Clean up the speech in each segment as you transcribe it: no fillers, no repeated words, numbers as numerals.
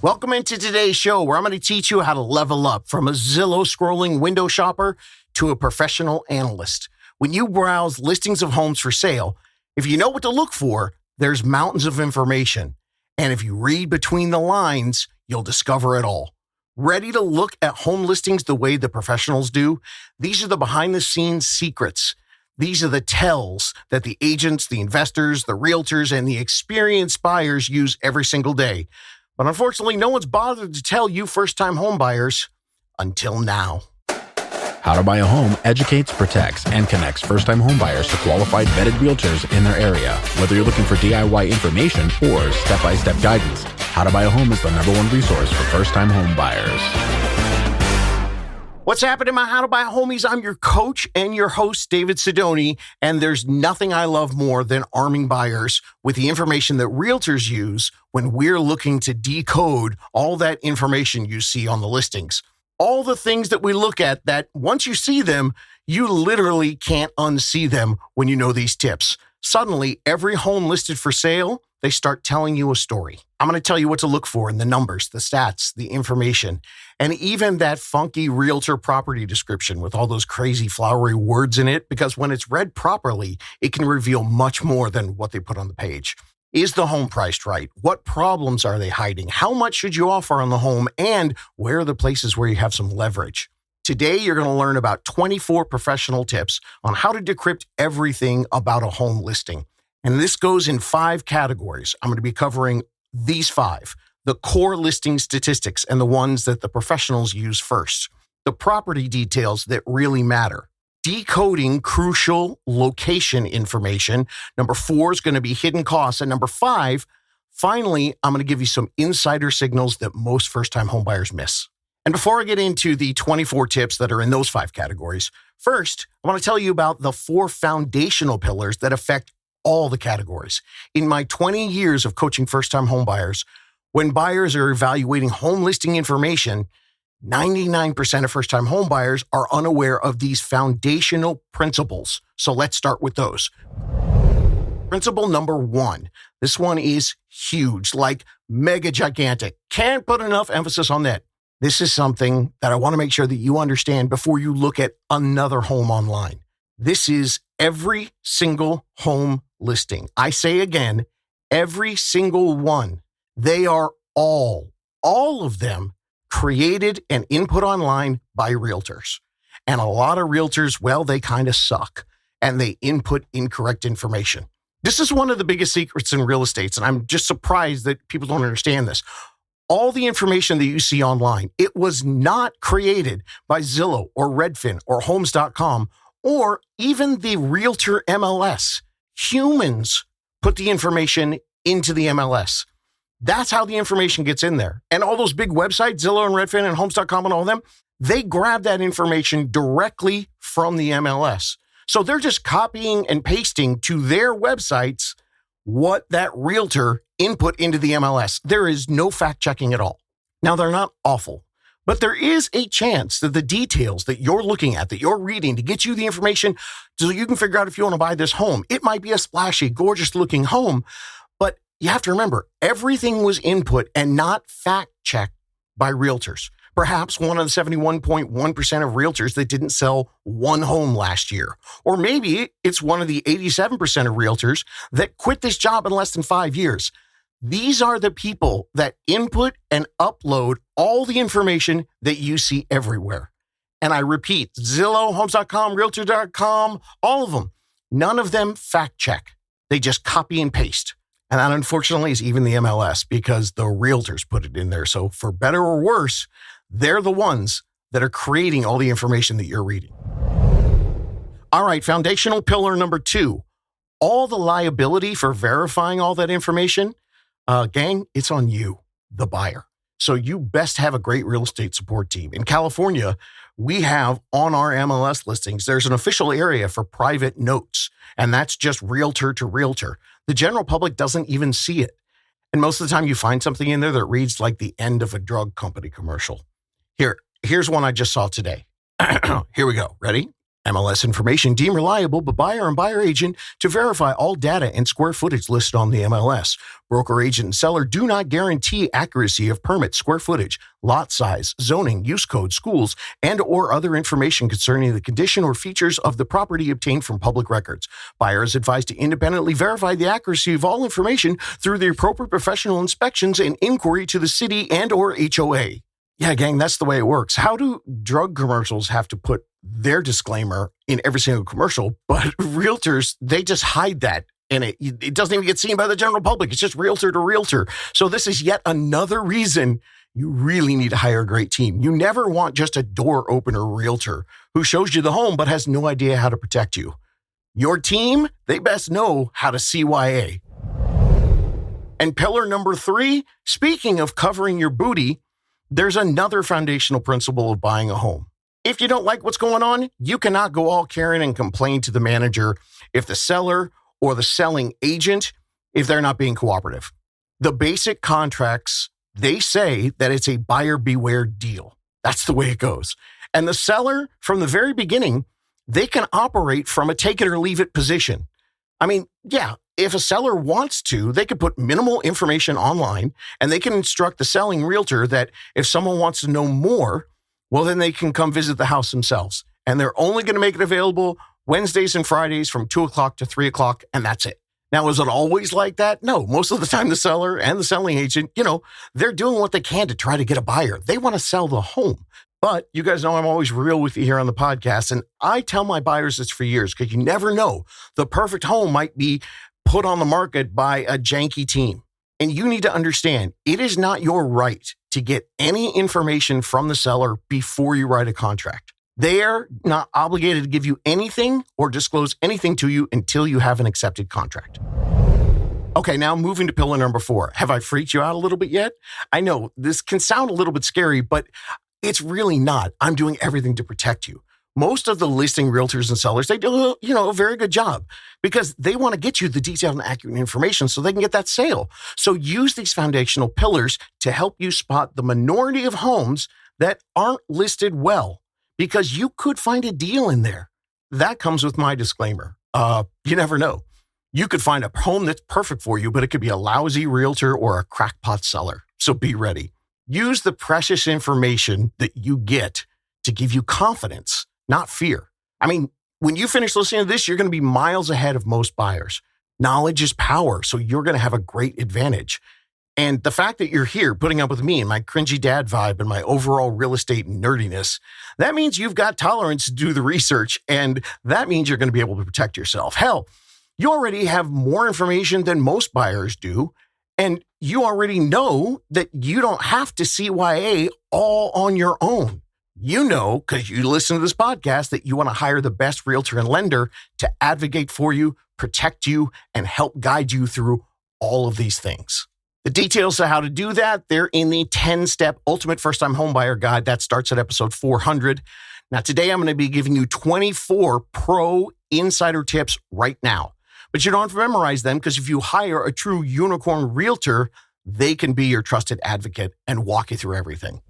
Welcome into today's show where I'm going to teach you how to level up from a Zillow scrolling window shopper to a professional analyst. When you browse listings of homes for sale, if you know what to look for, there's mountains of information. And if you read between the lines, you'll discover it all. Ready to look at home listings the way the professionals do? These are the behind-the-scenes secrets. These are the tells that the agents, the investors, the realtors, and the experienced buyers use every single day. But unfortunately, no one's bothered to tell you first-time home buyers until now. How to Buy a Home educates, protects, and connects first-time home buyers to qualified vetted realtors in their area. Whether you're looking for DIY information or step-by-step guidance, How to Buy a Home is the #1 resource for first-time home buyers. What's happening, my How to Buy a Homies? I'm your coach and your host, David Sidoni, and there's nothing I love more than arming buyers with the information that realtors use when we're looking to decode all that information you see on the listings. All the things that we look at that once you see them, you literally can't unsee them when you know these tips. Suddenly, every home listed for sale, they start telling you a story. I'm going to tell you what to look for in the numbers, the stats, the information, and even that funky realtor property description with all those crazy flowery words in it, because when it's read properly, it can reveal much more than what they put on the page. Is the home priced right? What problems are they hiding? How much should you offer on the home? And where are the places where you have some leverage? Today, you're going to learn about 24 professional tips on how to decrypt everything about a home listing. And this goes in 5 categories. I'm going to be covering these 5, the core listing statistics and the ones that the professionals use first, the property details that really matter, decoding crucial location information. Number 4 is going to be hidden costs. And number 5, finally, I'm going to give you some insider signals that most first-time homebuyers miss. And before I get into the 24 tips that are in those 5 categories, first, I want to tell you about the 4 foundational pillars that affect all the categories. In my 20 years of coaching first-time homebuyers, when buyers are evaluating home listing information, 99% of first-time homebuyers are unaware of these foundational principles. So let's start with those. Principle number 1. This one is huge, like mega gigantic. Can't put enough emphasis on that. This is something that I want to make sure that you understand before you look at another home online. This is every single home listing. I say again, every single one. They are all of them created and input online by realtors. And a lot of realtors, well, they kind of suck and they input incorrect information. This is one of the biggest secrets in real estate, and I'm just surprised that people don't understand this. All the information that you see online, it was not created by Zillow or Redfin or Homes.com or even the realtor MLS. Humans put the information into the MLS. That's how the information gets in there. And all those big websites, Zillow and Redfin and Homes.com and all of them, they grab that information directly from the MLS. So they're just copying and pasting to their websites what that realtor input into the MLS. There is no fact checking at all. Now, they're not awful, but there is a chance that the details that you're looking at, that you're reading to get you the information so you can figure out if you want to buy this home. It might be a splashy, gorgeous looking home, but you have to remember everything was input and not fact checked by realtors. Perhaps one of the 71.1% of realtors that didn't sell one home last year. Or maybe it's one of the 87% of realtors that quit this job in less than 5 years. These are the people that input and upload all the information that you see everywhere. And I repeat, Zillow, Homes.com, Realtor.com, all of them, none of them fact check. They just copy and paste. And that, unfortunately, is even the MLS because the realtors put it in there. So for better or worse, they're the ones that are creating all the information that you're reading. All right, foundational pillar number 2, all the liability for verifying all that information, gang, it's on you, the buyer. So you best have a great real estate support team. In California, we have on our MLS listings, there's an official area for private notes, and that's just realtor to realtor. The general public doesn't even see it. And most of the time you find something in there that reads like the end of a drug company commercial. Here's one I just saw today. Here we go. Ready? MLS information deemed reliable by buyer and buyer agent to verify all data and square footage listed on the MLS. Broker agent and seller do not guarantee accuracy of permits, square footage, lot size, zoning, use code, schools, and or other information concerning the condition or features of the property obtained from public records. Buyer is advised to independently verify the accuracy of all information through the appropriate professional inspections and inquiry to the city and or HOA. Yeah, gang, that's the way it works. How do drug commercials have to put their disclaimer in every single commercial, but realtors, they just hide that, and it doesn't even get seen by the general public. It's just realtor to realtor. So this is yet another reason you really need to hire a great team. You never want just a door opener realtor who shows you the home but has no idea how to protect you. Your team, they best know how to CYA. And pillar number 3, speaking of covering your booty, there's another foundational principle of buying a home. If you don't like what's going on, you cannot go all Karen and complain to the manager if the seller or the selling agent, if they're not being cooperative. The basic contracts, they say that it's a buyer beware deal. That's the way it goes. And the seller, from the very beginning, they can operate from a take it or leave it position. I mean, yeah, if a seller wants to, they could put minimal information online and they can instruct the selling realtor that if someone wants to know more, well, then they can come visit the house themselves. And they're only going to make it available Wednesdays and Fridays from 2 o'clock to 3 o'clock, and that's it. Now, is it always like that? No, most of the time the seller and the selling agent, they're doing what they can to try to get a buyer. They want to sell the home. But you guys know I'm always real with you here on the podcast, and I tell my buyers this for years because you never know. The perfect home might be put on the market by a janky team. And you need to understand, it is not your right to get any information from the seller before you write a contract. They are not obligated to give you anything or disclose anything to you until you have an accepted contract. Okay, now moving to pillar number 4. Have I freaked you out a little bit yet? I know this can sound a little bit scary, but it's really not. I'm doing everything to protect you. Most of the listing realtors and sellers, they do, a very good job because they want to get you the detailed and accurate information so they can get that sale. So use these foundational pillars to help you spot the minority of homes that aren't listed well because you could find a deal in there. That comes with my disclaimer. You never know. You could find a home that's perfect for you, but it could be a lousy realtor or a crackpot seller. So be ready. Use the precious information that you get to give you confidence, not fear. I mean, when you finish listening to this, you're going to be miles ahead of most buyers. Knowledge is power, so you're going to have a great advantage. And the fact that you're here putting up with me and my cringy dad vibe and my overall real estate nerdiness, that means you've got tolerance to do the research, and that means you're going to be able to protect yourself. Hell, you already have more information than most buyers do, and you already know that you don't have to CYA all on your own. You know, because you listen to this podcast, that you want to hire the best realtor and lender to advocate for you, protect you, and help guide you through all of these things. The details of how to do that, they're in the 10-step Ultimate First-Time Homebuyer Guide. That starts at episode 400. Now, today I'm going to be giving you 24 pro insider tips right now. But you don't have to memorize them because if you hire a true unicorn realtor, they can be your trusted advocate and walk you through everything.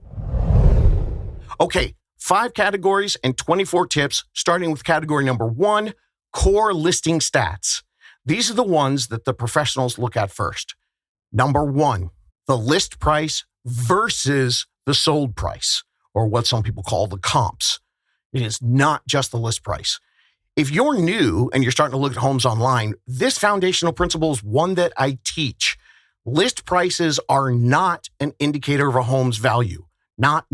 Okay, 5 categories and 24 tips, starting with category number 1, core listing stats. These are the ones that the professionals look at first. Number 1, the list price versus the sold price, or what some people call the comps. It is not just the list price. If you're new and you're starting to look at homes online, this foundational principle is one that I teach. List prices are not an indicator of a home's value. Not.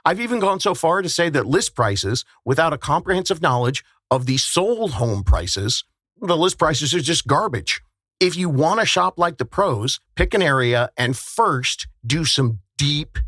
I've even gone so far to say that list prices, without a comprehensive knowledge of the sold home prices, the list prices are just garbage. If you want to shop like the pros, pick an area and first do some deep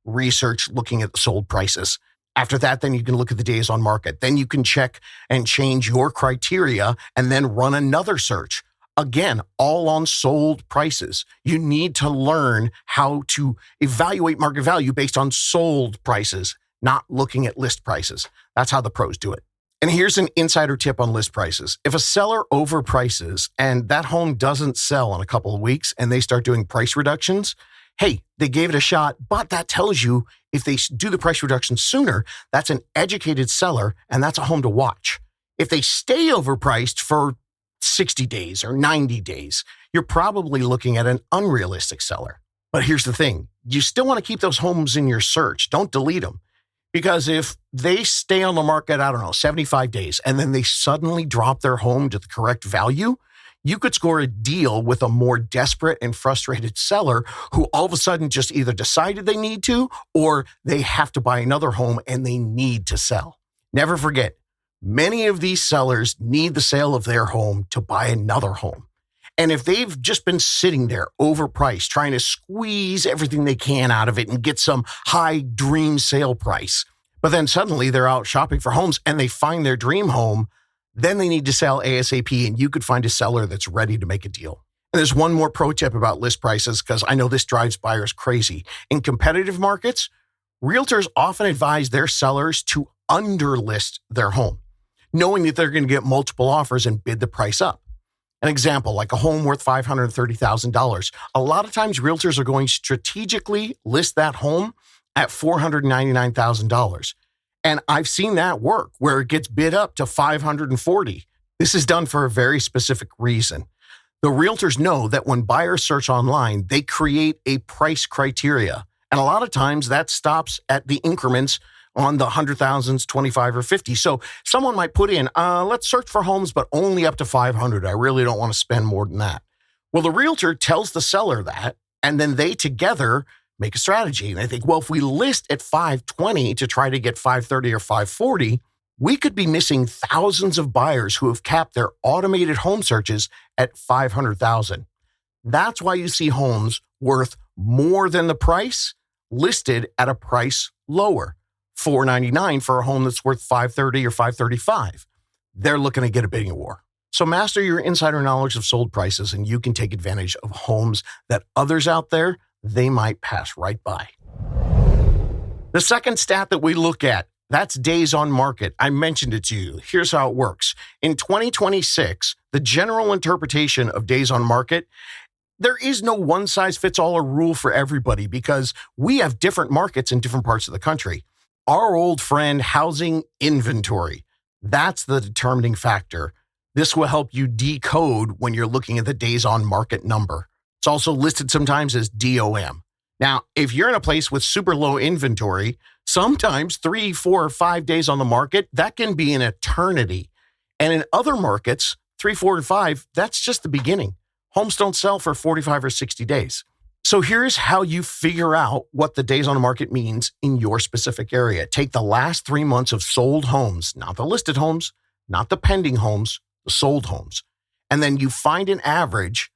research looking at the sold prices. After that, then you can look at the days on market. Then you can check and change your criteria and then run another search. Again, all on sold prices. You need to learn how to evaluate market value based on sold prices, not looking at list prices. That's how the pros do it. And here's an insider tip on list prices. If a seller overprices and that home doesn't sell in a couple of weeks and they start doing price reductions, hey, they gave it a shot, but that tells you If they do the price reduction sooner, that's an educated seller, and that's a home to watch. If they stay overpriced for 60 days or 90 days, you're probably looking at an unrealistic seller. But here's the thing. You still want to keep those homes in your search. Don't delete them. Because if they stay on the market, 75 days, and then they suddenly drop their home to the correct value, you could score a deal with a more desperate and frustrated seller who all of a sudden just either decided they need to, or they have to buy another home and they need to sell. Never forget, many of these sellers need the sale of their home to buy another home. And if they've just been sitting there overpriced, trying to squeeze everything they can out of it and get some high dream sale price, but then suddenly they're out shopping for homes and they find their dream home, then they need to sell ASAP, and you could find a seller that's ready to make a deal. And there's one more pro tip about list prices, because I know this drives buyers crazy. In competitive markets, realtors often advise their sellers to underlist their home, knowing that they're going to get multiple offers and bid the price up. An example, like a home worth $530,000. A lot of times realtors are going to strategically list that home at $499,000. And I've seen that work where it gets bid up to $540,000. This is done for a very specific reason. The realtors know that when buyers search online, they create a price criteria. And a lot of times that stops at the increments on the 100,000s, 25 or 50. So someone might put in, let's search for homes, but only up to 500. I really don't want to spend more than that. Well, the realtor tells the seller that, and then they together make a strategy. And they think, well, if we list at 520 to try to get 530 or 540, we could be missing thousands of buyers who have capped their automated home searches at 500,000. That's why you see homes worth more than the price listed at a price lower. $499 for a home that's worth $530 or $535. They're looking to get a bidding war. So master your insider knowledge of sold prices, and you can take advantage of homes that others out there, they might pass right by. The second stat that we look at, that's days on market. I mentioned it to you. Here's how it works. In 2026, the general interpretation of days on market, there is no one size fits all rule for everybody, because we have different markets in different parts of the country. Our old friend housing inventory, that's the determining factor. This will help you decode when you're looking at the days on market number. It's also listed sometimes as DOM. Now, if you're in a place with super low inventory, sometimes 3, 4, or 5 days on the market, that can be an eternity. And in other markets, 3, 4, and 5, that's just the beginning. Homes don't sell for 45 or 60 days. So here's how you figure out what the days on the market means in your specific area. Take the last 3 months of sold homes, not the listed homes, not the pending homes, the sold homes. And then you find an average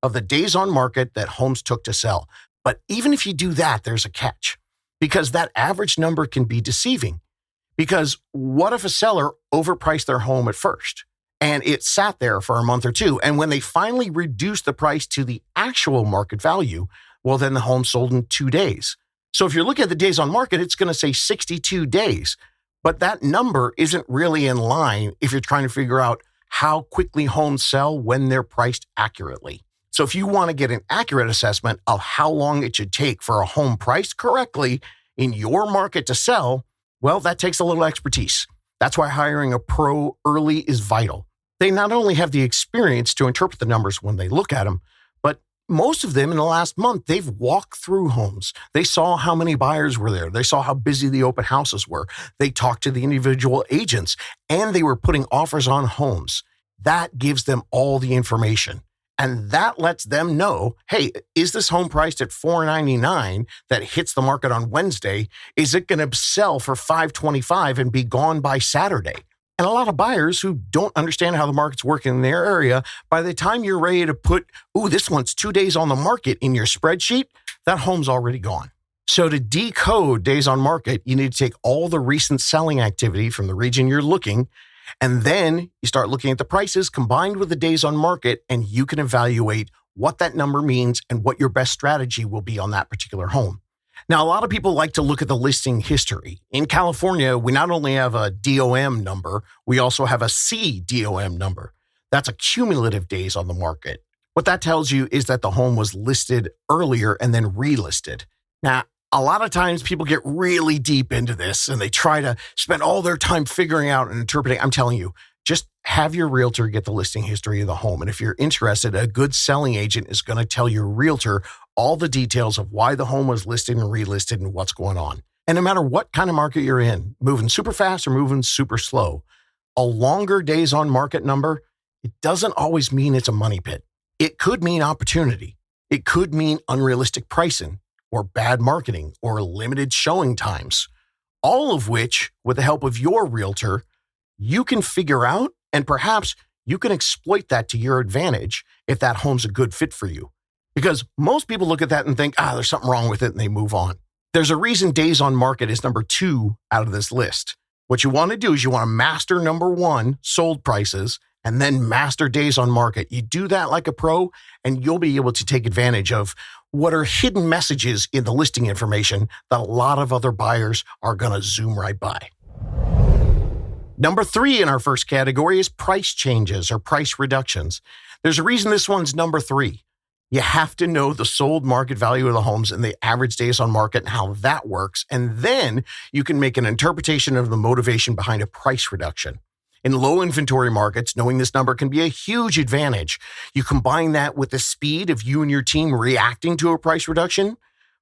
of the days on market that homes took to sell. But even if you do that, there's a catch, because that average number can be deceiving. Because what if a seller overpriced their home at first and it sat there for a month or two, and when they finally reduced the price to the actual market value, well, then the home sold in 2 days. So if you're looking at the days on market, it's going to say 62 days. But that number isn't really in line if you're trying to figure out how quickly homes sell when they're priced accurately. So if you want to get an accurate assessment of how long it should take for a home priced correctly in your market to sell, well, that takes a little expertise. That's why hiring a pro early is vital. They not only have the experience to interpret the numbers when they look at them, but most of them in the last month, they've walked through homes. They saw how many buyers were there. They saw how busy the open houses were. They talked to the individual agents, and they were putting offers on homes. That gives them all the information. And that lets them know, hey, is this home priced at $499 that hits the market on Wednesday? Is it going to sell for $525 and be gone by Saturday? And a lot of buyers who don't understand how the market's working in their area, by the time you're ready to put, this one's 2 days on the market in your spreadsheet, that home's already gone. So to decode days on market, you need to take all the recent selling activity from the region you're looking, and then you start looking at the prices combined with the days on market, and you can evaluate what that number means and what your best strategy will be on that particular home. Now, a lot of people like to look at the listing history. In California, we not only have a DOM number, we also have a CDOM number. That's a cumulative days on the market. What that tells you is that the home was listed earlier and then relisted. Now, A lot of times people get really deep into this and they try to spend all their time figuring out and interpreting. I'm telling you, just have your realtor get the listing history of the home. And if you're interested, a good selling agent is going to tell your realtor all the details of why the home was listed and relisted and what's going on. And no matter what kind of market you're in, moving super fast or moving super slow, a longer days on market number, it doesn't always mean it's a money pit. It could mean opportunity. It could mean unrealistic pricing or bad marketing or limited showing times, all of which, with the help of your realtor, you can figure out, and perhaps you can exploit that to your advantage if that home's a good fit for you. Because most people look at that and think, there's something wrong with it, and they move on. There's a reason days on market is number 2 out of this list. What you want to do is you want to master number 1, sold prices, and then master days on market. You do that like a pro, and you'll be able to take advantage of what are hidden messages in the listing information that a lot of other buyers are going to zoom right by. Number 3 in our first category is price changes or price reductions. There's a reason this one's number 3. You have to know the sold market value of the homes and the average days on market and how that works. And then you can make an interpretation of the motivation behind a price reduction. In low inventory markets, knowing this number can be a huge advantage. You combine that with the speed of you and your team reacting to a price reduction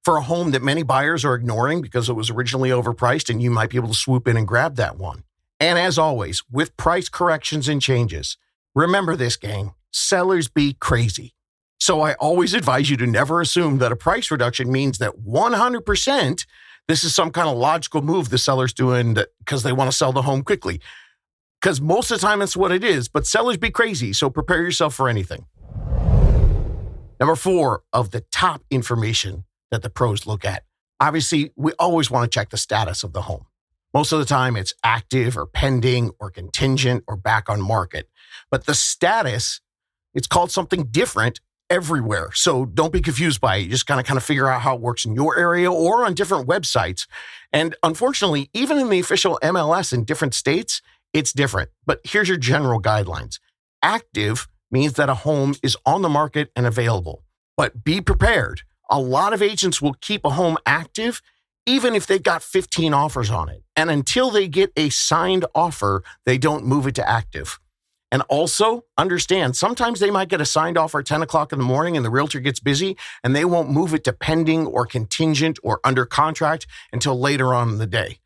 for a home that many buyers are ignoring because it was originally overpriced, and you might be able to swoop in and grab that one. And as always, with price corrections and changes, remember this, gang, sellers be crazy. So I always advise you to never assume that a price reduction means that 100% this is some kind of logical move the seller's doing because they want to sell the home quickly. Because most of the time it's what it is, but sellers be crazy, so prepare yourself for anything. Number 4 of the top information that the pros look at. Obviously, we always want to check the status of the home. Most of the time it's active or pending or contingent or back on market. But the status, it's called something different everywhere. So don't be confused by it. You just kind of figure out how it works in your area or on different websites. And unfortunately, even in the official MLS in different states, it's different. But here's your general guidelines. Active means that a home is on the market and available. But be prepared. A lot of agents will keep a home active even if they've got 15 offers on it. And until they get a signed offer, they don't move it to active. And also understand, sometimes they might get a signed offer at 10 o'clock in the morning and the realtor gets busy and they won't move it to pending or contingent or under contract until later on in the day.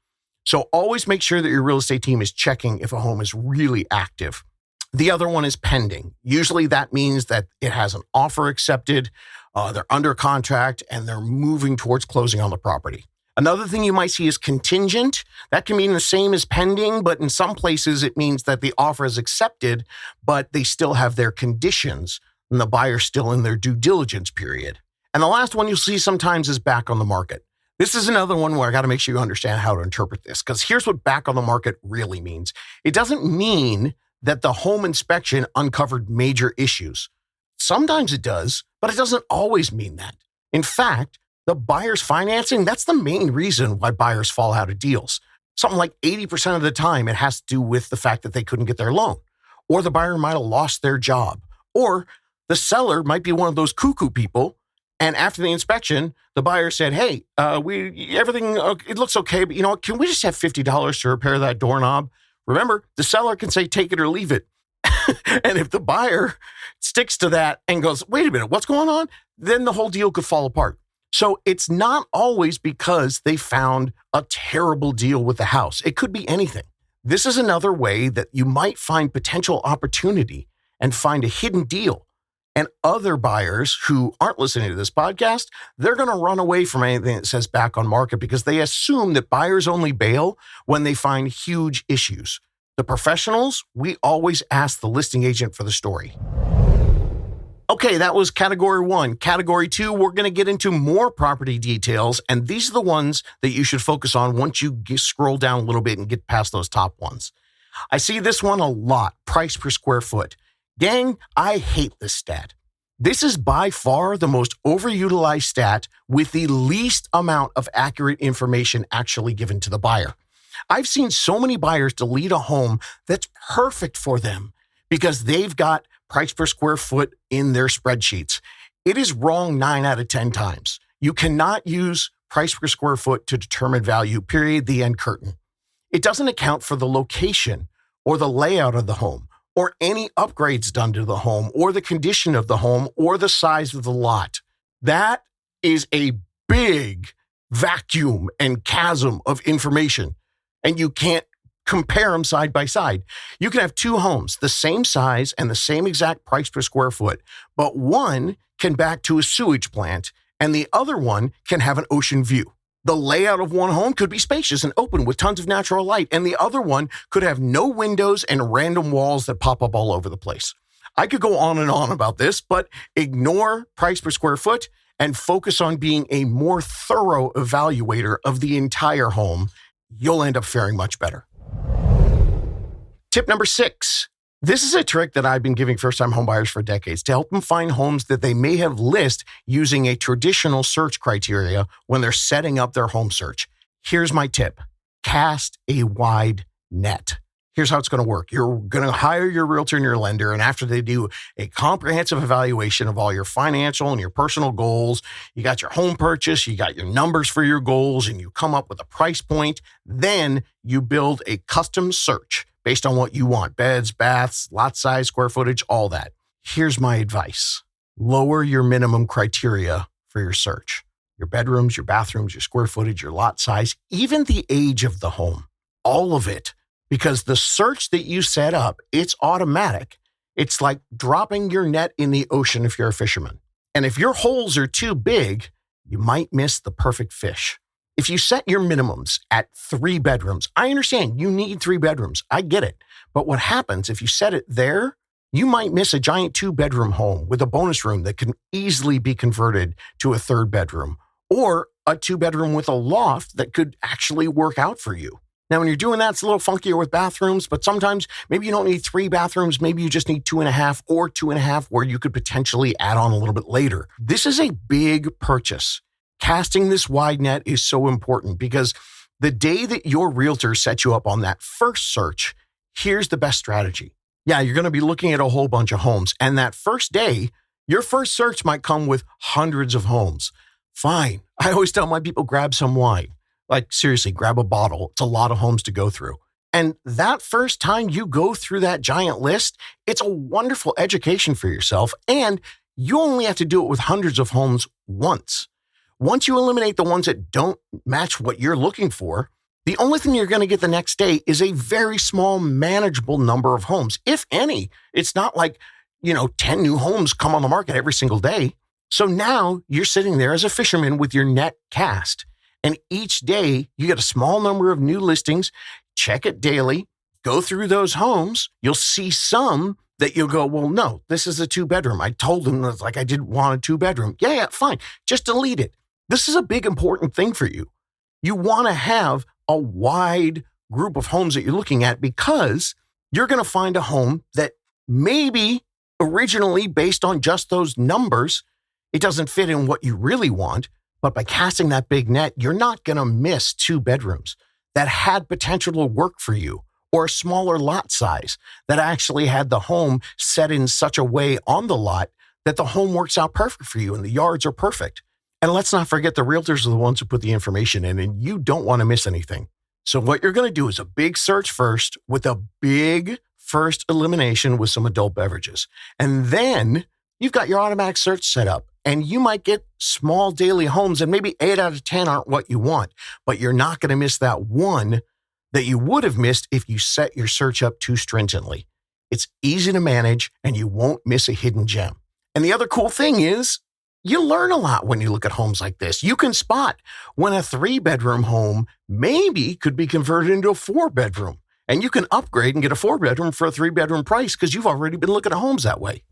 So always make sure that your real estate team is checking if a home is really active. The other one is pending. Usually that means that it has an offer accepted, they're under contract, and they're moving towards closing on the property. Another thing you might see is contingent. That can mean the same as pending, but in some places it means that the offer is accepted, but they still have their conditions and the buyer's still in their due diligence period. And the last one you'll see sometimes is back on the market. This is another one where I got to make sure you understand how to interpret this, because here's what back on the market really means. It doesn't mean that the home inspection uncovered major issues. Sometimes it does, but it doesn't always mean that. In fact, the buyer's financing, that's the main reason why buyers fall out of deals. Something like 80% of the time, it has to do with the fact that they couldn't get their loan, or the buyer might have lost their job, or the seller might be one of those cuckoo people. And after the inspection, the buyer said, hey, everything, it looks okay, but you know what, can we just have $50 to repair that doorknob? Remember, the seller can say, take it or leave it. And if the buyer sticks to that and goes, wait a minute, what's going on? Then the whole deal could fall apart. So it's not always because they found a terrible deal with the house. It could be anything. This is another way that you might find potential opportunity and find a hidden deal. And other buyers who aren't listening to this podcast, they're going to run away from anything that says back on market because they assume that buyers only bail when they find huge issues. The professionals, we always ask the listing agent for the story. Okay, that was category 1. Category 2, we're going to get into more property details, and these are the ones that you should focus on once you scroll down a little bit and get past those top ones. I see this one a lot, price per square foot. Gang, I hate this stat. This is by far the most overutilized stat with the least amount of accurate information actually given to the buyer. I've seen so many buyers delete a home that's perfect for them because they've got price per square foot in their spreadsheets. It is wrong 9 out of 10 times. You cannot use price per square foot to determine value, period, the end curtain. It doesn't account for the location or the layout of the home or any upgrades done to the home or the condition of the home or the size of the lot. That is a big vacuum and chasm of information, and you can't compare them side by side. You can have two homes, the same size and the same exact price per square foot, but one can back to a sewage plant and the other one can have an ocean view. The layout of one home could be spacious and open with tons of natural light, and the other one could have no windows and random walls that pop up all over the place. I could go on and on about this, but ignore price per square foot and focus on being a more thorough evaluator of the entire home. You'll end up faring much better. Tip number 6. This is a trick that I've been giving first-time homebuyers for decades to help them find homes that they may have listed using a traditional search criteria when they're setting up their home search. Here's my tip. Cast a wide net. Here's how it's going to work. You're going to hire your realtor and your lender, and after they do a comprehensive evaluation of all your financial and your personal goals, you got your home purchase, you got your numbers for your goals, and you come up with a price point. Then you build a custom search based on what you want: beds, baths, lot size, square footage, all that. Here's my advice. Lower your minimum criteria for your search. Your bedrooms, your bathrooms, your square footage, your lot size, even the age of the home, all of it. Because the search that you set up, it's automatic. It's like dropping your net in the ocean if you're a fisherman. And if your holes are too big, you might miss the perfect fish. If you set your minimums at 3 bedrooms, I understand you need 3 bedrooms. I get it. But what happens if you set it there, you might miss a giant 2-bedroom home with a bonus room that can easily be converted to a 3rd bedroom, or a 2-bedroom with a loft that could actually work out for you. Now, when you're doing that, it's a little funkier with bathrooms, but sometimes maybe you don't need 3 bathrooms. Maybe you just need 2.5 or 2.5, where you could potentially add on a little bit later. This is a big purchase. Casting this wide net is so important because the day that your realtor sets you up on that first search, here's the best strategy. Yeah, you're going to be looking at a whole bunch of homes, and that first day, your first search might come with hundreds of homes. Fine. I always tell my people, grab some wine. Like, seriously, grab a bottle. It's a lot of homes to go through. And that first time you go through that giant list, it's a wonderful education for yourself. And you only have to do it with hundreds of homes once. Once you eliminate the ones that don't match what you're looking for, the only thing you're going to get the next day is a very small, manageable number of homes, if any. It's not like, 10 new homes come on the market every single day. So now you're sitting there as a fisherman with your net cast. And each day you get a small number of new listings. Check it daily, go through those homes. You'll see some that you'll go, well, no, this is a 2-bedroom. I told them I didn't want a 2-bedroom. Yeah, fine. Just delete it. This is a big, important thing for you. You want to have a wide group of homes that you're looking at because you're going to find a home that maybe originally, based on just those numbers, it doesn't fit in what you really want. But by casting that big net, you're not going to miss 2 bedrooms that had potential to work for you, or a smaller lot size that actually had the home set in such a way on the lot that the home works out perfect for you and the yards are perfect. And let's not forget, the realtors are the ones who put the information in, and you don't want to miss anything. So what you're going to do is a big search first with a big first elimination with some adult beverages. And then you've got your automatic search set up. And you might get small daily homes, and maybe 8 out of 10 aren't what you want, but you're not going to miss that one that you would have missed if you set your search up too stringently. It's easy to manage, and you won't miss a hidden gem. And the other cool thing is, you learn a lot when you look at homes like this. You can spot when a 3-bedroom home maybe could be converted into a 4-bedroom, and you can upgrade and get a 4-bedroom for a 3-bedroom price because you've already been looking at homes that way.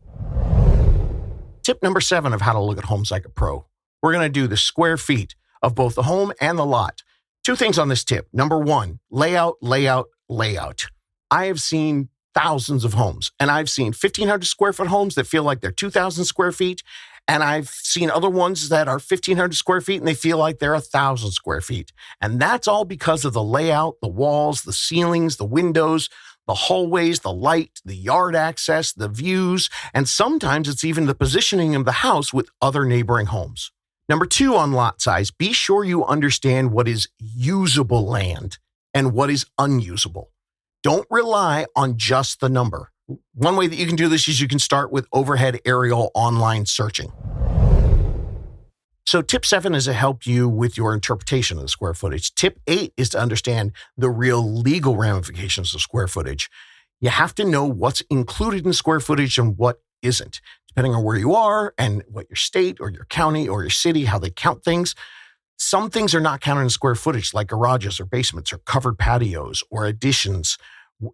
Tip number 7 of how to look at homes like a pro. We're going to do the square feet of both the home and the lot. 2 things on this tip. Number 1, layout. I have seen thousands of homes, and I've seen 1,500 square foot homes that feel like they're 2,000 square feet. And I've seen other ones that are 1,500 square feet and they feel like they're 1,000 square feet. And that's all because of the layout, the walls, the ceilings, the windows, the hallways, the light, the yard access, the views, and sometimes it's even the positioning of the house with other neighboring homes. Number 2 on lot size, be sure you understand what is usable land and what is unusable. Don't rely on just the number. One way that you can do this is you can start with overhead aerial online searching. So tip 7 is to help you with your interpretation of the square footage. Tip 8 is to understand the real legal ramifications of square footage. You have to know what's included in square footage and what isn't, depending on where you are and what your state or your county or your city, how they count things. Some things are not counted in square footage, like garages or basements or covered patios or additions.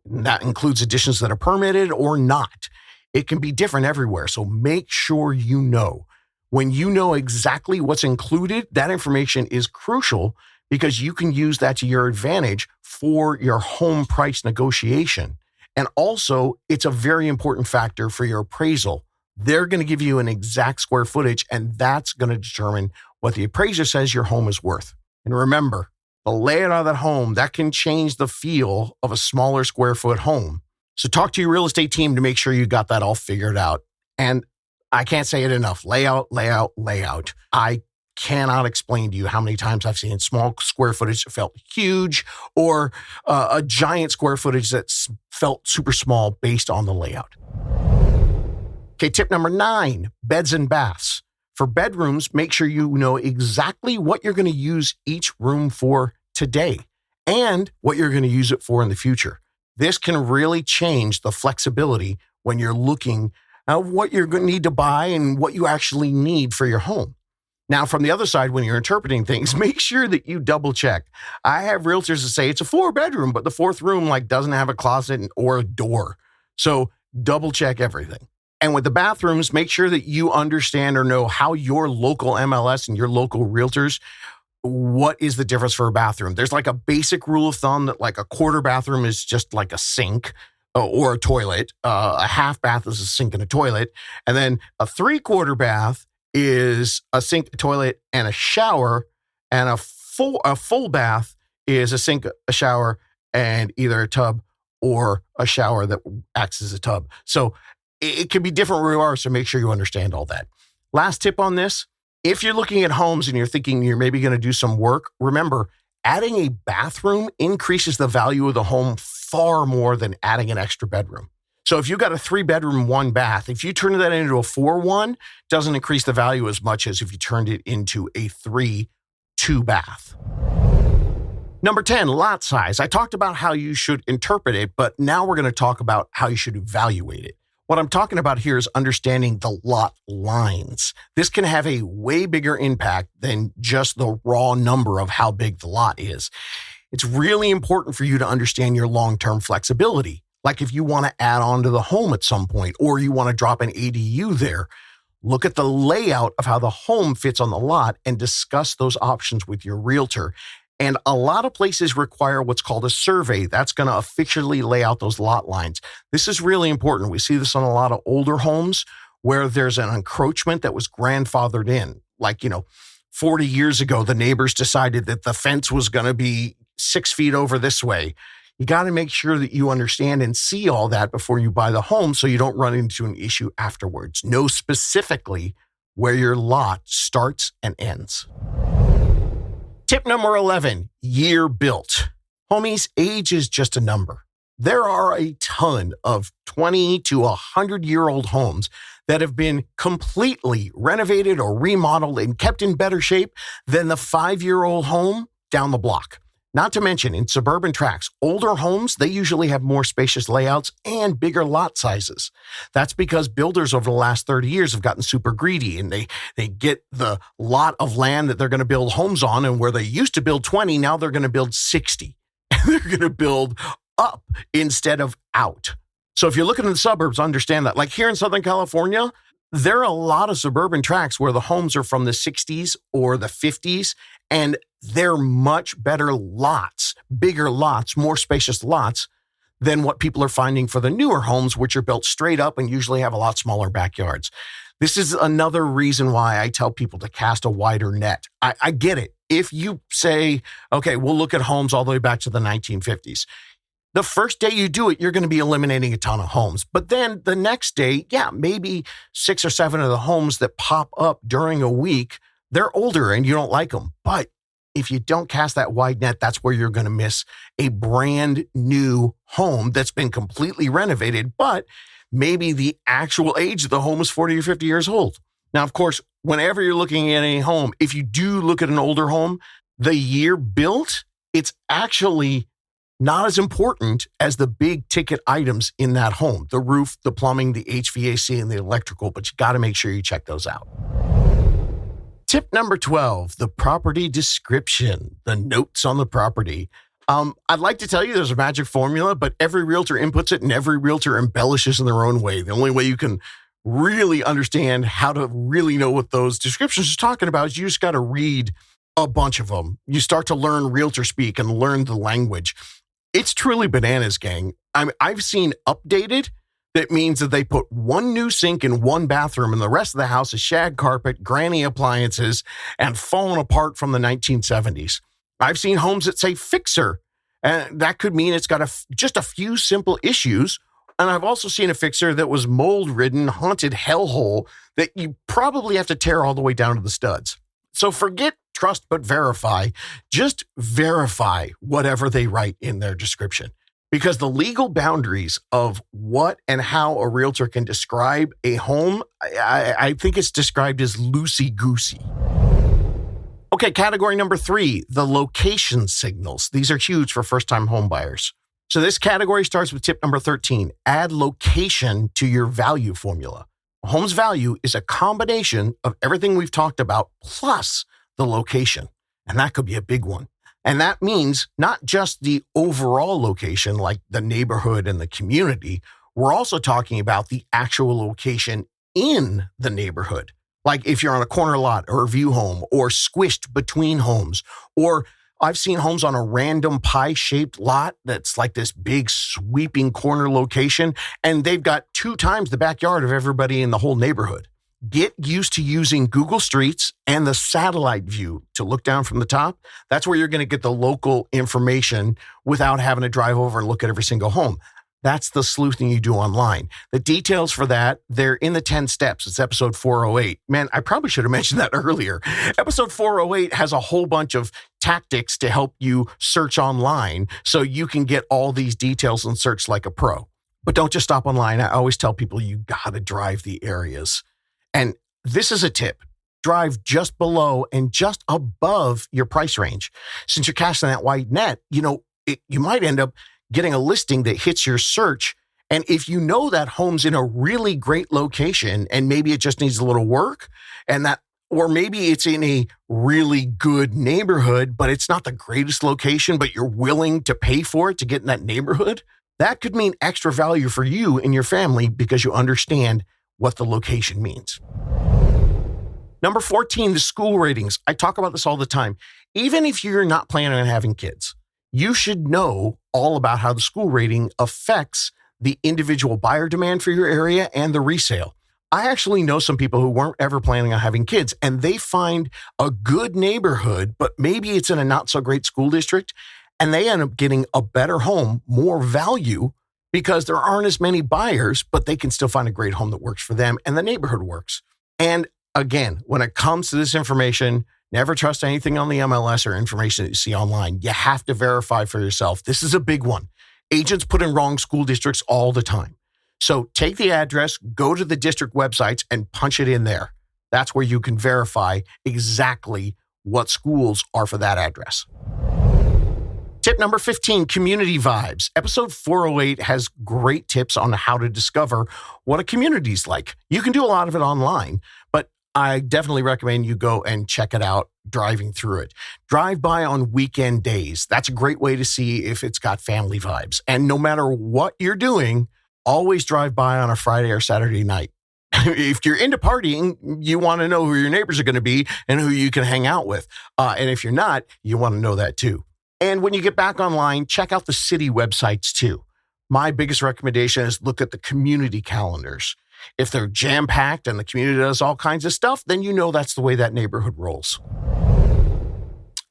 That includes additions that are permitted or not. It can be different everywhere, so make sure you know. When you know exactly what's included, that information is crucial because you can use that to your advantage for your home price negotiation. And also, it's a very important factor for your appraisal. They're going to give you an exact square footage, and that's going to determine what the appraiser says your home is worth. And remember, the layout of that home, that can change the feel of a smaller square foot home. So talk to your real estate team to make sure you got that all figured out. And I can't say it enough. Layout, layout, layout. I cannot explain to you how many times I've seen small square footage that felt huge or a giant square footage that felt super small based on the layout. Okay, tip number 9, beds and baths. For bedrooms, make sure you know exactly what you're going to use each room for today and what you're going to use it for in the future. This can really change the flexibility when you're looking at what you're going to need to buy and what you actually need for your home. Now, from the other side, when you're interpreting things, make sure that you double check. I have realtors that say it's a 4-bedroom, but the 4th room doesn't have a closet or a door. So double check everything. And with the bathrooms, make sure that you understand or know how your local MLS and your local realtors, what is the difference for a bathroom. There's like a basic rule of thumb that like a quarter bathroom is just like a sink or a toilet. A half bath is a sink and a toilet. And then a 3/4 bath is a sink, a toilet, and a shower. And a full bath is a sink, a shower, and either a tub or a shower that acts as a tub. So it can be different where you are, so make sure you understand all that. Last tip on this, if you're looking at homes and you're thinking you're maybe going to do some work, remember, adding a bathroom increases the value of the home far more than adding an extra bedroom. So if you got a 3-bedroom, 1 bath, if you turn that into a 4-1, doesn't increase the value as much as if you turned it into a 3-2 bath. Number 10, lot size. I talked about how you should interpret it, but now we're going to talk about how you should evaluate it. What I'm talking about here is understanding the lot lines. This can have a way bigger impact than just the raw number of how big the lot is. It's really important for you to understand your long-term flexibility. Like if you want to add on to the home at some point, or you want to drop an ADU there, look at the layout of how the home fits on the lot and discuss those options with your realtor. And a lot of places require what's called a survey. That's going to officially lay out those lot lines. This is really important. We see this on a lot of older homes where there's an encroachment that was grandfathered in. Like, 40 years ago, the neighbors decided that the fence was going to be 6 feet over this way. You got to make sure that you understand and see all that before you buy the home so you don't run into an issue afterwards. Know specifically where your lot starts and ends. Tip number 11, year built. Homies, age is just a number. There are a ton of 20 to 100-year-old homes that have been completely renovated or remodeled and kept in better shape than the 5-year-old home down the block. Not to mention, in suburban tracts, older homes, they usually have more spacious layouts and bigger lot sizes. That's because builders over the last 30 years have gotten super greedy, and they get the lot of land that they're going to build homes on, and where they used to build 20, now they're going to build 60. And they're going to build up instead of out. So if you're looking in the suburbs, understand that. Like here in Southern California, there are a lot of suburban tracts where the homes are from the 60s or the 50s, and they're much better lots, bigger lots, more spacious lots than what people are finding for the newer homes, which are built straight up and usually have a lot smaller backyards. This is another reason why I tell people to cast a wider net. I get it. If you say, okay, we'll look at homes all the way back to the 1950s. The first day you do it, you're going to be eliminating a ton of homes. But then the next day, maybe 6 or 7 of the homes that pop up during a week They're older and you don't like them. But if you don't cast that wide net, that's where you're going to miss a brand new home that's been completely renovated, but maybe the actual age of the home is 40 or 50 years old. Now, of course, whenever you're looking at a home, if you do look at an older home, the year built, it's actually not as important as the big ticket items in that home, the roof, the plumbing, the HVAC, and the electrical, but you got to make sure you check those out. Tip number 12, the property description, the notes on the property. I'd like to tell you there's a magic formula, but every realtor inputs it and every realtor embellishes in their own way. The only way you can really understand how to really know what those descriptions are talking about is you just got to read a bunch of them. You start to learn realtor speak and learn the language. It's truly bananas, gang. I've seen updated. That means that they put one new sink in one bathroom and the rest of the house is shag carpet, granny appliances, and fallen apart from the 1970s. I've seen homes that say fixer, and that could mean it's got just a few simple issues. And I've also seen a fixer that was mold-ridden, haunted hellhole that you probably have to tear all the way down to the studs. So forget trust but verify. Just verify whatever they write in their description. Because the legal boundaries of what and how a realtor can describe a home, I think it's described as loosey-goosey. Okay, category number 3, the location signals. These are huge for first-time home buyers. So this category starts with tip number 13, add location to your value formula. A home's value is a combination of everything we've talked about plus the location, and that could be a big one. And that means not just the overall location, like the neighborhood and the community. We're also talking about the actual location in the neighborhood. Like if you're on a corner lot or a view home or squished between homes, or I've seen homes on a random pie-shaped lot that's like this big sweeping corner location, and they've got 2 times the backyard of everybody in the whole neighborhood. Get used to using Google Streets and the satellite view to look down from the top. That's where you're going to get the local information without having to drive over and look at every single home. That's the sleuthing you do online. The details for that, they're in the 10 steps. It's episode 408. Man, I probably should have mentioned that earlier. Episode 408 has a whole bunch of tactics to help you search online so you can get all these details and search like a pro. But don't just stop online. I always tell people you got to drive the areas. And this is a tip. Drive just below and just above your price range. Since you're casting that wide net, you might end up getting a listing that hits your search. And if you know that home's in a really great location and maybe it just needs a little work or maybe it's in a really good neighborhood, but it's not the greatest location, but you're willing to pay for it to get in that neighborhood, that could mean extra value for you and your family because you understand what the location means. Number 14, the school ratings. I talk about this all the time. Even if you're not planning on having kids, you should know all about how the school rating affects the individual buyer demand for your area and the resale. I actually know some people who weren't ever planning on having kids, and they find a good neighborhood, but maybe it's in a not so great school district, and they end up getting a better home, more value, because there aren't as many buyers, but they can still find a great home that works for them and the neighborhood works. And again, when it comes to this information, never trust anything on the MLS or information that you see online. You have to verify for yourself. This is a big one. Agents put in wrong school districts all the time. So take the address, go to the district websites and punch it in there. That's where you can verify exactly what schools are for that address. Tip number 15, community vibes. Episode 408 has great tips on how to discover what a community is like. You can do a lot of it online, but I definitely recommend you go and check it out driving through it. Drive by on weekend days. That's a great way to see if it's got family vibes. And no matter what you're doing, always drive by on a Friday or Saturday night. If you're into partying, you want to know who your neighbors are going to be and who you can hang out with. And if you're not, you want to know that too. And when you get back online, check out the city websites too. My biggest recommendation is look at the community calendars. If they're jam-packed and the community does all kinds of stuff, then you know that's the way that neighborhood rolls.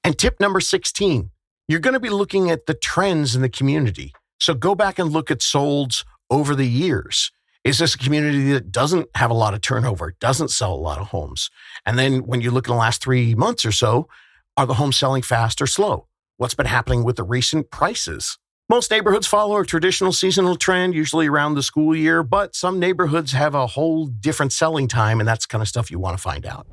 And tip number 16, you're going to be looking at the trends in the community. So go back and look at solds over the years. Is this a community that doesn't have a lot of turnover, doesn't sell a lot of homes? And then when you look in the last 3 months or so, are the homes selling fast or slow? What's been happening with the recent prices? Most neighborhoods follow a traditional seasonal trend, usually around the school year, but some neighborhoods have a whole different selling time, and that's the kind of stuff you want to find out.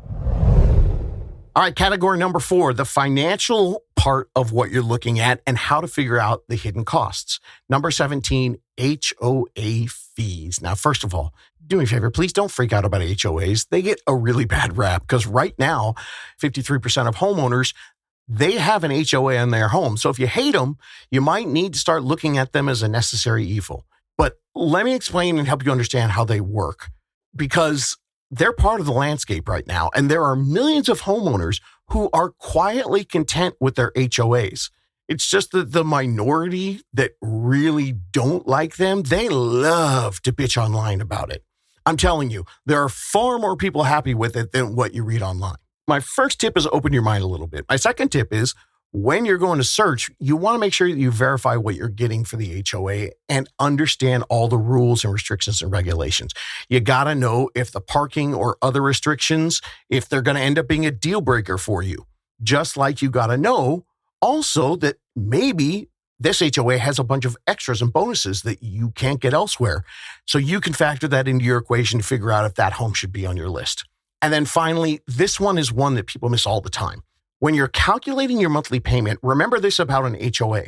All right, category number 4, the financial part of what you're looking at and how to figure out the hidden costs. Number 17, HOA fees. Now, first of all, do me a favor, please don't freak out about HOAs. They get a really bad rap because right now, 53% of homeowners, they have an HOA in their home. So if you hate them, you might need to start looking at them as a necessary evil. But let me explain and help you understand how they work, because they're part of the landscape right now. And there are millions of homeowners who are quietly content with their HOAs. It's just that the minority that really don't like them, they love to bitch online about it. I'm telling you, there are far more people happy with it than what you read online. My first tip is open your mind a little bit. My second tip is when you're going to search, you want to make sure that you verify what you're getting for the HOA and understand all the rules and restrictions and regulations. You got to know if the parking or other restrictions, if they're going to end up being a deal breaker for you. Just like you got to know also that maybe this HOA has a bunch of extras and bonuses that you can't get elsewhere. So you can factor that into your equation to figure out if that home should be on your list. And then finally, this one is one that people miss all the time. When you're calculating your monthly payment, remember this about an HOA.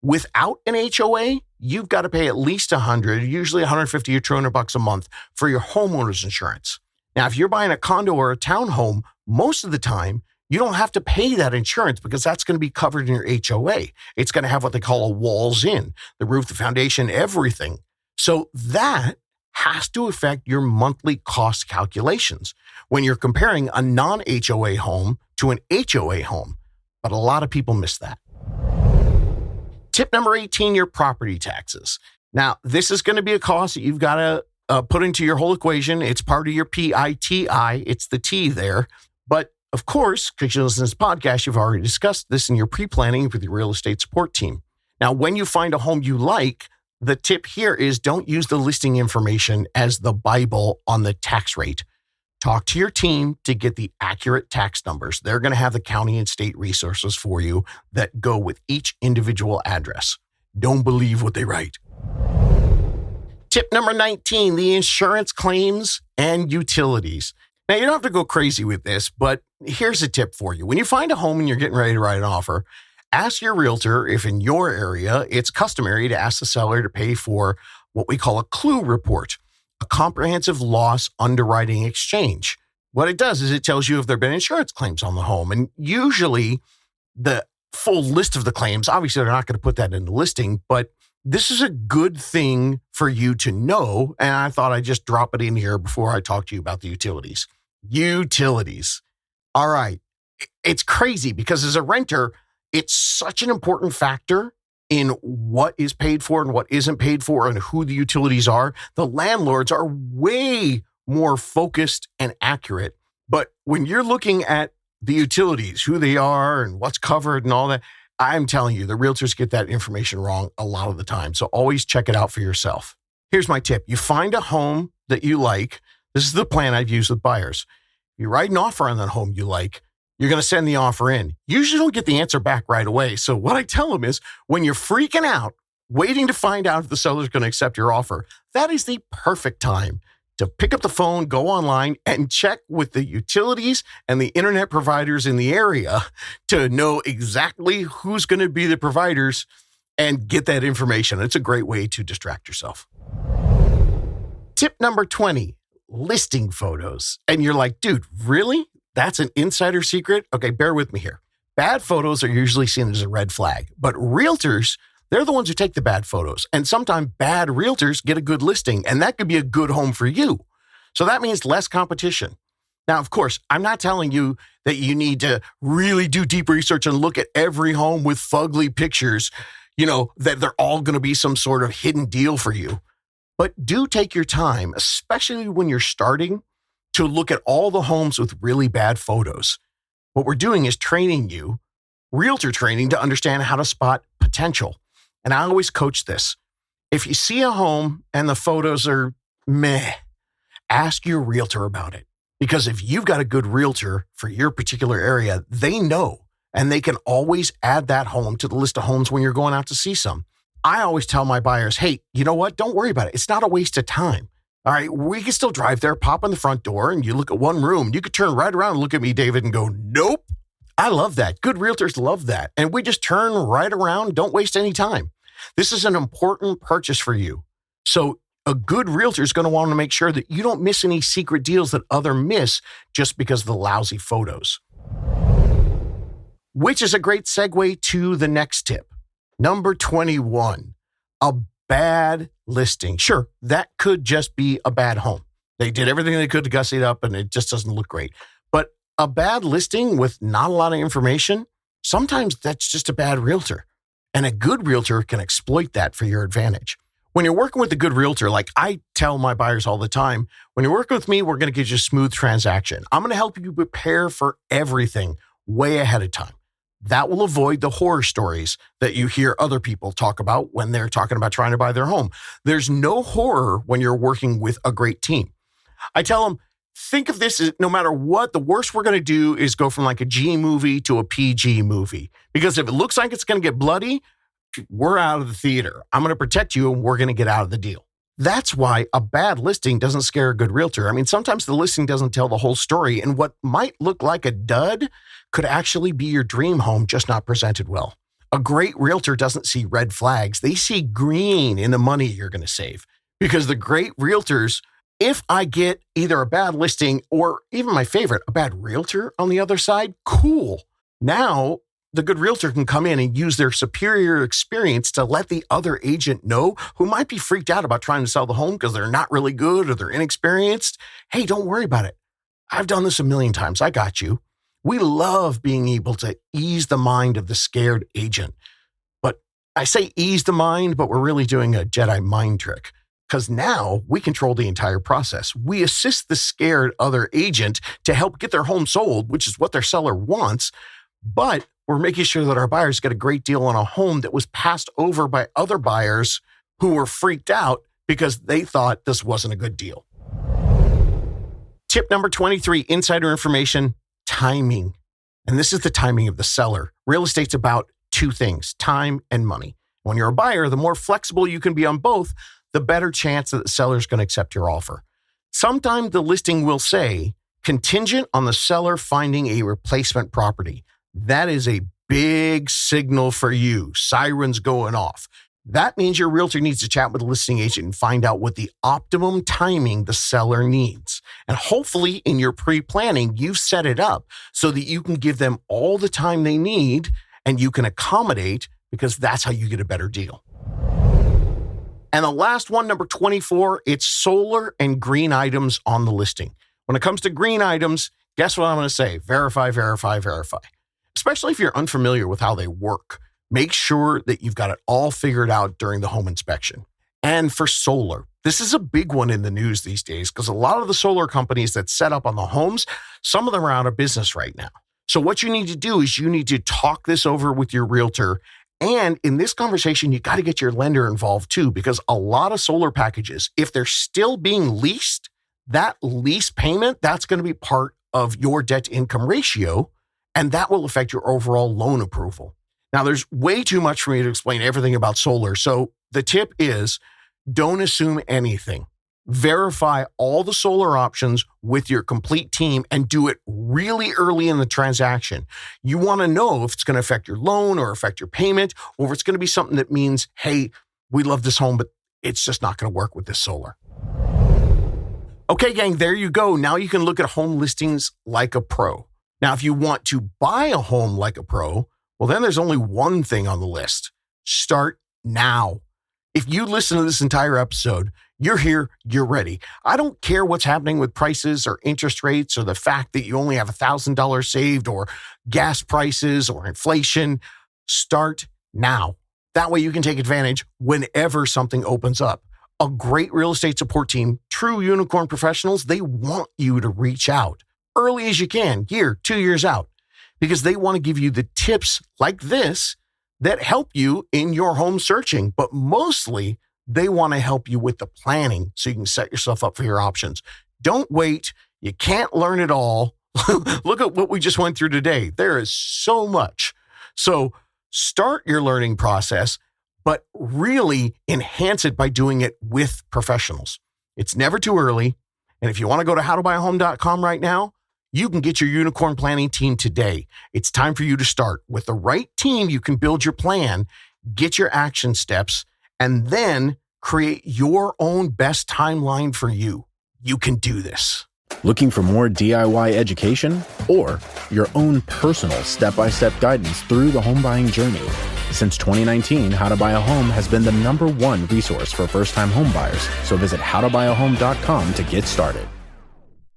Without an HOA, you've got to pay at least $100, usually $150 or $200 a month for your homeowner's insurance. Now, if you're buying a condo or a townhome, most of the time, you don't have to pay that insurance because that's going to be covered in your HOA. It's going to have what they call a walls in, the roof, the foundation, everything. So that has to affect your monthly cost calculations when you're comparing a non-HOA home to an HOA home. But a lot of people miss that. Tip number 18, your property taxes. Now, this is going to be a cost that you've got to put into your whole equation. It's part of your PITI. It's the T there. But of course, because you listen to this podcast, you've already discussed this in your pre-planning with your real estate support team. Now, when you find a home you like, the tip here is don't use the listing information as the Bible on the tax rate. Talk to your team to get the accurate tax numbers. They're going to have the county and state resources for you that go with each individual address. Don't believe what they write. Tip number 19, the insurance claims and utilities. Now, you don't have to go crazy with this, but here's a tip for you. When you find a home and you're getting ready to write an offer, ask your realtor if in your area it's customary to ask the seller to pay for what we call a CLUE report, a comprehensive loss underwriting exchange. What it does is it tells you if there have been insurance claims on the home. And usually the full list of the claims, obviously they're not going to put that in the listing, but this is a good thing for you to know. And I thought I'd just drop it in here before I talk to you about the utilities. Utilities. All right. It's crazy because as a renter, it's such an important factor in what is paid for and what isn't paid for and who the utilities are. The landlords are way more focused and accurate. But when you're looking at the utilities, who they are and what's covered and all that, I'm telling you, the realtors get that information wrong a lot of the time. So always check it out for yourself. Here's my tip. You find a home that you like. This is the plan I've used with buyers. You write an offer on that home you like. You're going to send the offer in. You usually don't get the answer back right away. So what I tell them is when you're freaking out, waiting to find out if the seller's going to accept your offer, that is the perfect time to pick up the phone, go online, and check with the utilities and the internet providers in the area to know exactly who's going to be the providers and get that information. It's a great way to distract yourself. Tip number 20, listing photos. And you're like, dude, really? That's an insider secret? Okay, bear with me here. Bad photos are usually seen as a red flag, but realtors, they're the ones who take the bad photos. And sometimes bad realtors get a good listing, and that could be a good home for you. So that means less competition. Now, of course, I'm not telling you that you need to really do deep research and look at every home with fugly pictures, that they're all going to be some sort of hidden deal for you. But do take your time, especially when you're starting, to look at all the homes with really bad photos. What we're doing is training you, realtor training, to understand how to spot potential. And I always coach this. If you see a home and the photos are meh, ask your realtor about it. Because if you've got a good realtor for your particular area, they know, and they can always add that home to the list of homes when you're going out to see some. I always tell my buyers, hey, you know what? Don't worry about it. It's not a waste of time. All right, we can still drive there, pop in the front door, and you look at one room. You could turn right around and look at me, David, and go, nope. I love that. Good realtors love that. And we just turn right around. Don't waste any time. This is an important purchase for you. So a good realtor is going to want to make sure that you don't miss any secret deals that others miss just because of the lousy photos. Which is a great segue to the next tip. Number 21, a bad listing. Sure, that could just be a bad home. They did everything they could to gussy it up and it just doesn't look great. But a bad listing with not a lot of information, sometimes that's just a bad realtor. And a good realtor can exploit that for your advantage. When you're working with a good realtor, like I tell my buyers all the time, when you're working with me, we're going to get you a smooth transaction. I'm going to help you prepare for everything way ahead of time. That will avoid the horror stories that you hear other people talk about when they're talking about trying to buy their home. There's no horror when you're working with a great team. I tell them, think of this as no matter what, the worst we're going to do is go from like a G movie to a PG movie. Because if it looks like it's going to get bloody, we're out of the theater. I'm going to protect you and we're going to get out of the deal. That's why a bad listing doesn't scare a good realtor. I mean, sometimes the listing doesn't tell the whole story, and what might look like a dud could actually be your dream home, just not presented well. A great realtor doesn't see red flags. They see green in the money you're going to save. Because the great realtors, if I get either a bad listing or even my favorite, a bad realtor on the other side, cool. Now, the good realtor can come in and use their superior experience to let the other agent know who might be freaked out about trying to sell the home because they're not really good or they're inexperienced. Hey, don't worry about it. I've done this a million times. I got you. We love being able to ease the mind of the scared agent. But I say ease the mind, but we're really doing a Jedi mind trick because now we control the entire process. We assist the scared other agent to help get their home sold, which is what their seller wants. But we're making sure that our buyers get a great deal on a home that was passed over by other buyers who were freaked out because they thought this wasn't a good deal. Tip number 23, insider information, timing. And this is the timing of the seller. Real estate's about two things, time and money. When you're a buyer, the more flexible you can be on both, the better chance that the seller is going to accept your offer. Sometimes the listing will say, contingent on the seller finding a replacement property. That is a big signal for you. Sirens going off. That means your realtor needs to chat with the listing agent and find out what the optimum timing the seller needs. And hopefully in your pre-planning, you've set it up so that you can give them all the time they need and you can accommodate because that's how you get a better deal. And the last one, number 24, it's solar and green items on the listing. When it comes to green items, guess what I'm going to say? Verify, verify, verify. Especially if you're unfamiliar with how they work. Make sure that you've got it all figured out during the home inspection. And for solar, this is a big one in the news these days because a lot of the solar companies that set up on the homes, some of them are out of business right now. So what you need to do is you need to talk this over with your realtor. And in this conversation, you got to get your lender involved too, because a lot of solar packages, if they're still being leased, that lease payment, that's going to be part of your debt to income ratio. And that will affect your overall loan approval. Now, there's way too much for me to explain everything about solar. So the tip is don't assume anything. Verify all the solar options with your complete team and do it really early in the transaction. You want to know if it's going to affect your loan or affect your payment, or if it's going to be something that means, hey, we love this home, but it's just not going to work with this solar. Okay, gang, there you go. Now you can look at home listings like a pro. Now, if you want to buy a home like a pro, well, then there's only one thing on the list. Start now. If you listen to this entire episode, you're here, you're ready. I don't care what's happening with prices or interest rates or the fact that you only have $1,000 saved or gas prices or inflation. Start now. That way you can take advantage whenever something opens up. A great real estate support team, true unicorn professionals, they want you to reach out early as you can, year, 2 years out, because they want to give you the tips like this that help you in your home searching. But mostly, They want to help you with the planning so you can set yourself up for your options. Don't wait. You can't learn it all. Look at what we just went through today. There is so much. So start your learning process, but really enhance it by doing it with professionals. It's never too early. And if you want to go to howtobuyahome.com right now, you can get your unicorn planning team today. It's time for you to start. With the right team, you can build your plan, get your action steps, and then create your own best timeline for you. You can do this. Looking for more DIY education or your own personal step-by-step guidance through the home buying journey? Since 2019, How to Buy a Home has been the #1 resource for first-time home buyers. So visit howtobuyahome.com to get started.